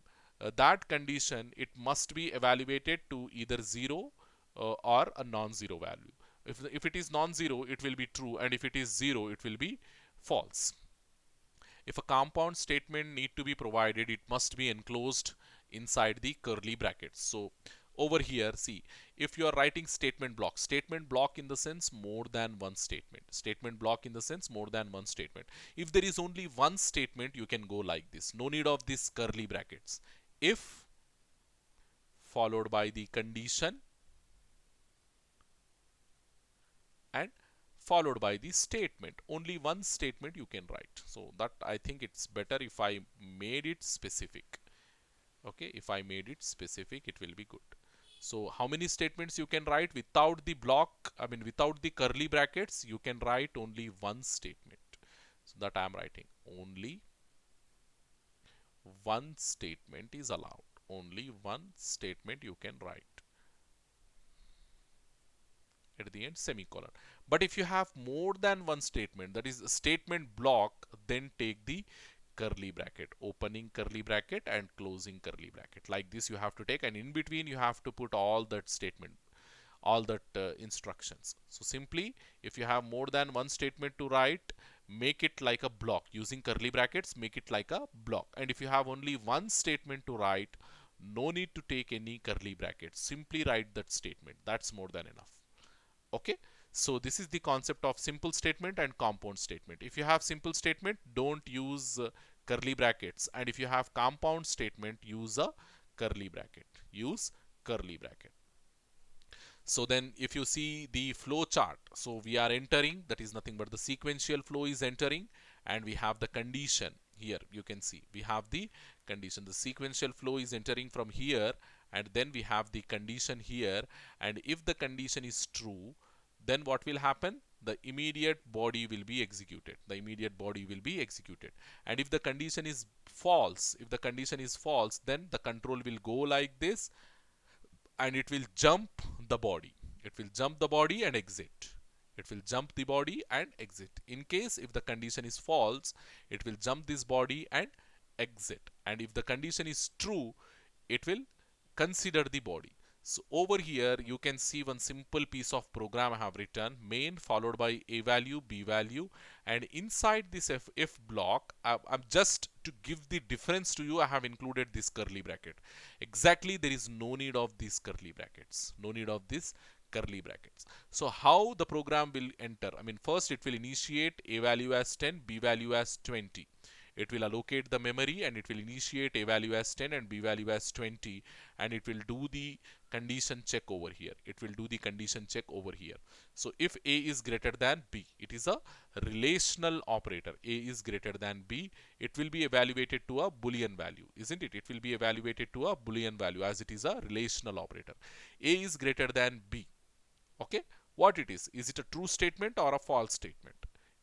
that condition, it must be evaluated to either 0 or a non-zero value. If it is non-zero, it will be true, and if it is 0, it will be false. If a compound statement need to be provided, it must be enclosed inside the curly brackets. So over here, see, if you are writing statement block in the sense more than one statement, statement block in the sense more than one statement. If there is only one statement, you can go like this, no need of this curly brackets. If followed by the condition and followed by the statement. Only one statement you can write. So that I think it's better if I made it specific. Okay, if I made it specific, it will be good. So how many statements you can write without the block, I mean without the curly brackets? You can write only one statement. So that I am writing only one statement is allowed. only one statement you can write at the end, semicolon. But if you have more than one statement, that is a statement block, then take the curly bracket, opening curly bracket and closing curly bracket. Like this you have to take, and in between you have to put all that statement, all that instructions. So simply, if you have more than one statement to write, make it like a block. Using curly brackets, make it like a block. And if you have only one statement to write, no need to take any curly brackets. Simply write that statement. That's more than enough. Okay, so this is the concept of simple statement and compound statement. If you have simple statement, don't use curly brackets, and if you have compound statement, use a curly bracket. Use curly bracket. So then if you see the flow chart, so we are entering, that is nothing but the sequential flow is entering, and we have the condition here. You can see we have the condition. The sequential flow is entering from here, and then we have the condition here. And if the condition is true, then what will happen? The immediate body will be executed. The immediate body will be executed. And if the condition is false, if the condition is false, then the control will go like this, and it will jump the body. It will jump the body and exit. It will jump the body and exit. In case if the condition is false, it will jump this body and exit. And if the condition is true, it will consider the body. So over here you can see one simple piece of program I have written, main followed by a value, b value, and inside this if block, I'm just to give the difference to you, I have included this curly bracket. Exactly, there is no need of these curly brackets. No need of this curly brackets. So how the program will enter? I mean, first it will initiate a value as 10, b value as 20. It will allocate the memory, and it will initiate a value as 10 and b value as 20, and it will do the condition check over here. It will do the condition check over here. So if a is greater than b, it is a relational operator. A is greater than b, it will be evaluated to a boolean value, isn't it? It will be evaluated to a boolean value, as it is a relational operator. A is greater than b. Okay, what it is? Is it a true statement or a false statement?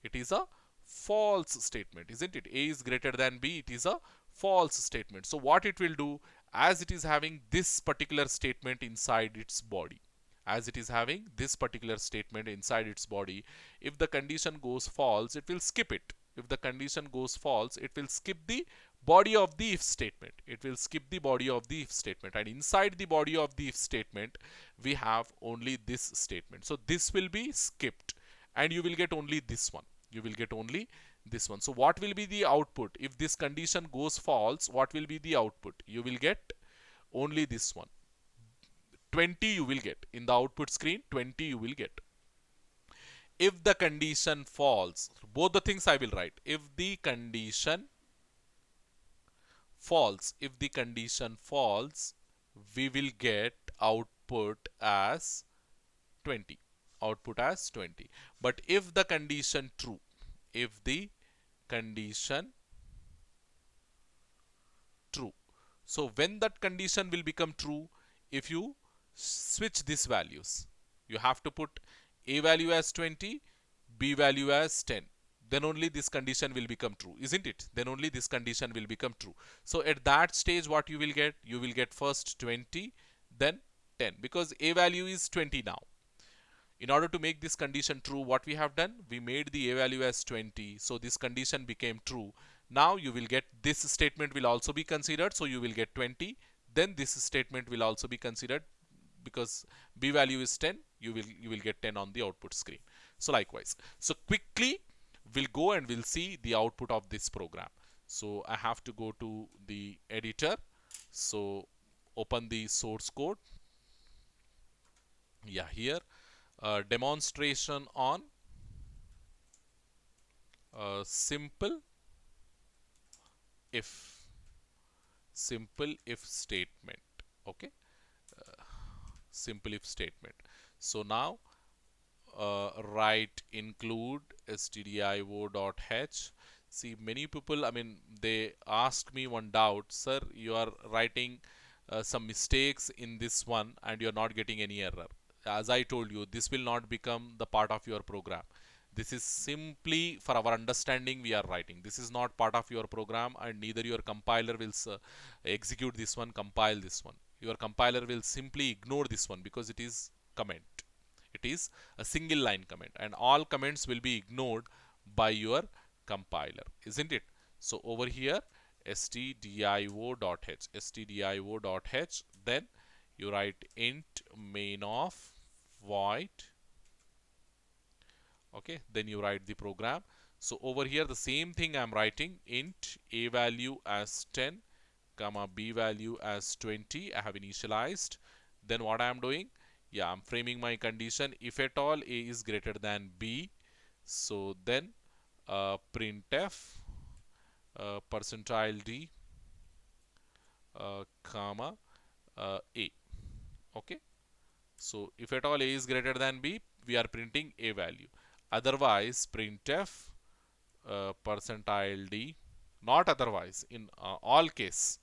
It is a false statement, isn't it? A is greater than b, it is a false statement. So what it will do, as it is having this particular statement inside its body, as it is having this particular statement inside its body, if the condition goes false, it will skip it. If the condition goes false, it will skip the body of the if statement. It will skip the body of the if statement, and inside the body of the if statement we have only this statement. So this will be skipped, and you will get only this one. You will get only this one. So what will be the output? If this condition goes false, what will be the output? You will get only this one. 20 you will get in the output screen. 20 you will get. If the condition false, both the things I will write. If the condition false, if the condition false, we will get output as 20. Output as 20. But if the condition true, if the condition true, so when that condition will become true, if you switch these values, you have to put a value as 20, b value as 10, then only this condition will become true, isn't it? Then only this condition will become true. So at that stage what you will get? You will get first 20, then 10, because a value is 20 now. In order to make this condition true, what we have done? We made the a value as 20, so this condition became true. Now you will get this statement will also be considered, so you will get 20. Then this statement will also be considered, because b value is 10, you will get 10 on the output screen. So likewise. So quickly we'll go and we'll see the output of this program. So I have to go to the editor. So open the source code. Yeah, here. Demonstration on simple if statement. Okay, simple if statement. So now write include stdio.h. See, many people, I mean, they ask me one doubt, sir, you are writing some mistakes in this one, and you're not getting any error. As I told you, this will not become the part of your program. This is simply for our understanding we are writing. This is not part of your program, and neither your compiler will execute this one, compile this one. Your compiler will simply ignore this one because it is comment. It is a single line comment, and all comments will be ignored by your compiler, isn't it? So over here, stdio.h, then you write int main of void. Okay, then you write the program. So over here the same thing I'm writing, int a value as 10 comma b value as 20. I have initialized. Then what I am doing, yeah, I'm framing my condition. If at all a is greater than b, so then printf percentile d comma a. Okay, so if at all a is greater than b, we are printing a value. Otherwise printf percentile d, not otherwise, in all case,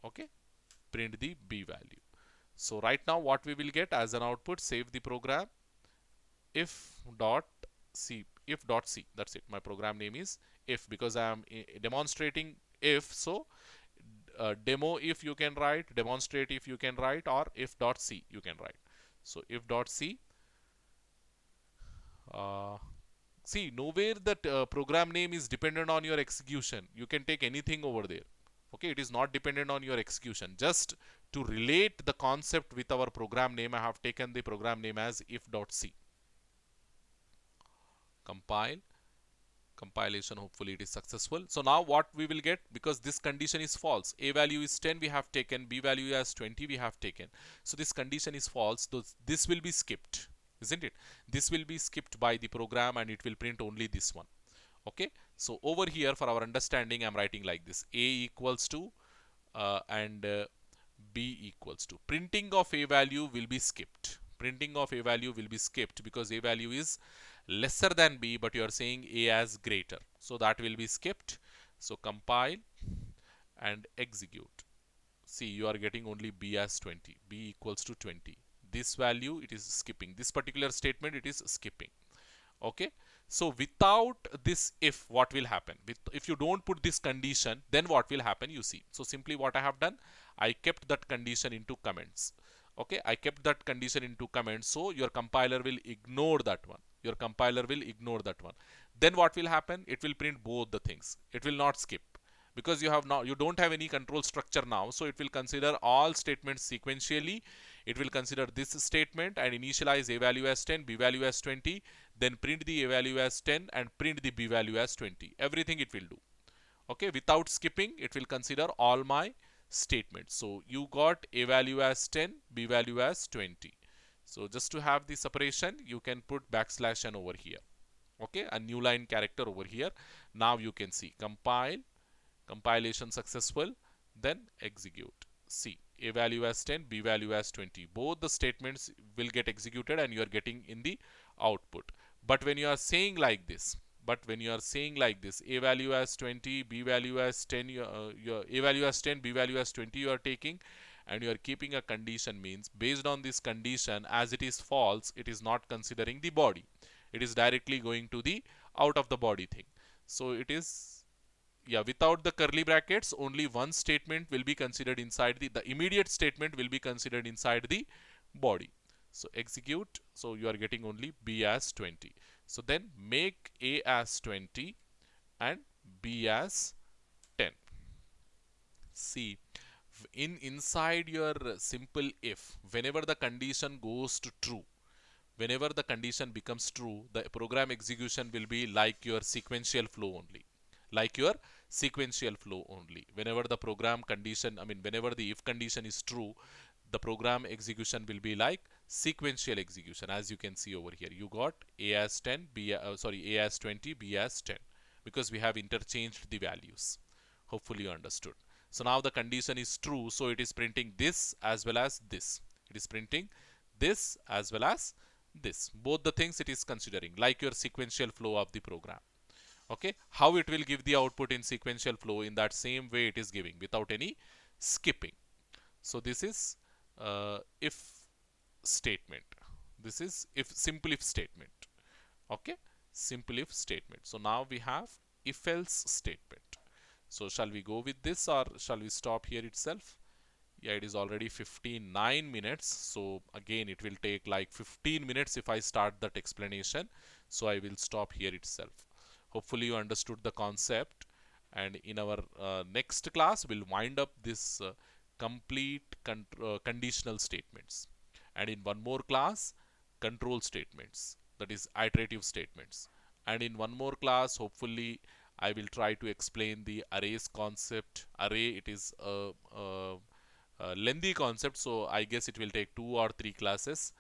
okay, print the b value. So right now what we will get as an output, save the program, if dot c, that's it. My program name is if, because I am demonstrating if. So demo if you can write, demonstrate if you can write, or if dot c you can write. So if dot c, uh, see, nowhere that program name is dependent on your execution. You can take anything over there. Okay, it is not dependent on your execution. Just to relate the concept with our program name, I have taken the program name as if.c. Compile. Compilation, hopefully it is successful. So now what we will get, because this condition is false, a value is 10 we have taken, b value as 20 we have taken. So this condition is false, so this will be skipped, isn't it? This will be skipped by the program and it will print only this one. Okay, so over here for our understanding I'm writing like this, a equals to and b equals to, printing of a value will be skipped. Printing of a value will be skipped because a value is lesser than b, but you are saying a as greater, so that will be skipped. So compile and execute. See, you are getting only b as 20, b equals to 20. This value it is skipping, this particular statement it is skipping. Okay, so without this if, what will happen, if you don't put this condition, then what will happen, you see. So simply what I have done, I kept that condition into comments. Okay, I kept that condition into comments, so your compiler will ignore that one. Your compiler will ignore that one. Then what will happen, it will print both the things, it will not skip, because you have now, you don't have any control structure now. So it will consider all statements sequentially. It will consider this statement and initialize a value as 10, b value as 20, then print the a value as 10 and print the b value as 20. Everything it will do. Okay, without skipping, it will consider all my statements. So you got a value as 10, b value as 20. So just to have the separation, you can put backslash n over here. Okay, a new line character over here. Now you can see compile, compilation successful, then execute. See, a value as 10, b value as 20. Both the statements will get executed and you are getting in the output. But when you are saying like this, a value as 20, b value as 10, your a value as 10, b value as 20 you are taking, and you are keeping a condition, means based on this condition, as it is false, it is not considering the body. It is directly going to the out of the body thing. So it is, yeah, without the curly brackets, only one statement will be considered inside the immediate statement will be considered inside the body. So execute. So you are getting only b as 20. So then make a as 20 and b as 10. See, inside your simple if, whenever the condition goes to true, whenever the condition becomes true, the program execution will be like your sequential flow only. Like your sequential flow only. Whenever the program condition, whenever the if condition is true, the program execution will be like sequential execution. As you can see over here, you got a as 10, a as 20, b as 10, because we have interchanged the values. Hopefully you understood. So now the condition is true, so it is printing this as well as this. It is printing this as well as this. Both the things it is considering, like your sequential flow of the program. Okay, how it will give the output in sequential flow, in that same way it is giving, without any skipping. So this is if statement. This is if, simple if statement. Okay, simple if statement. So now we have if else statement. So shall we go with this or shall we stop here itself? Yeah, it is already 59 minutes. So again, it will take like 15 minutes if I start that explanation. So I will stop here itself. Hopefully you understood the concept. And in our next class, we'll wind up this complete conditional statements. And in one more class, control statements, that is iterative statements. And in one more class, hopefully, I will try to explain the arrays concept. Array, it is a lengthy concept, so I guess it will take 2 or 3 classes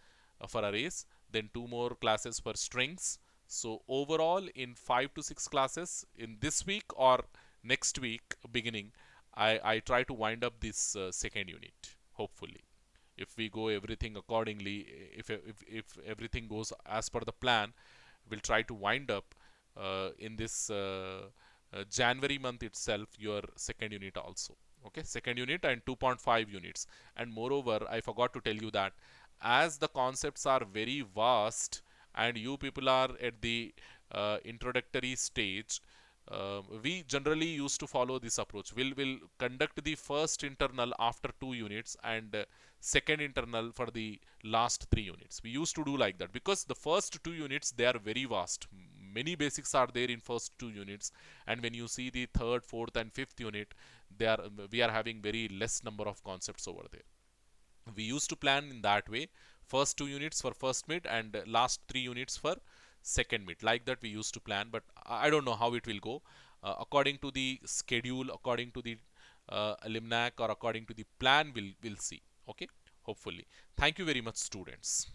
for arrays, then 2 more classes for strings. So overall, in 5 to 6 classes in this week or next week beginning, I try to wind up this second unit. Hopefully, if we go everything accordingly, if everything goes as per the plan, we'll try to wind up in this January month itself your second unit also. Okay, second unit and 2.5 units. And moreover, I forgot to tell you that as the concepts are very vast and you people are at the introductory stage, we generally used to follow this approach. We'll conduct the first internal after 2 units and second internal for the last 3 units. We used to do like that because the first 2 units they are very vast. Many basics are there in first 2 units, and when you see the third, fourth, and fifth unit, they are we are having very less number of concepts over there. We used to plan in that way: first 2 units for first mid and last 3 units for second mid. Like that we used to plan, but I don't know how it will go. According to the schedule, according to the almanac, or according to the plan, we'll see. Okay, hopefully. Thank you very much, students.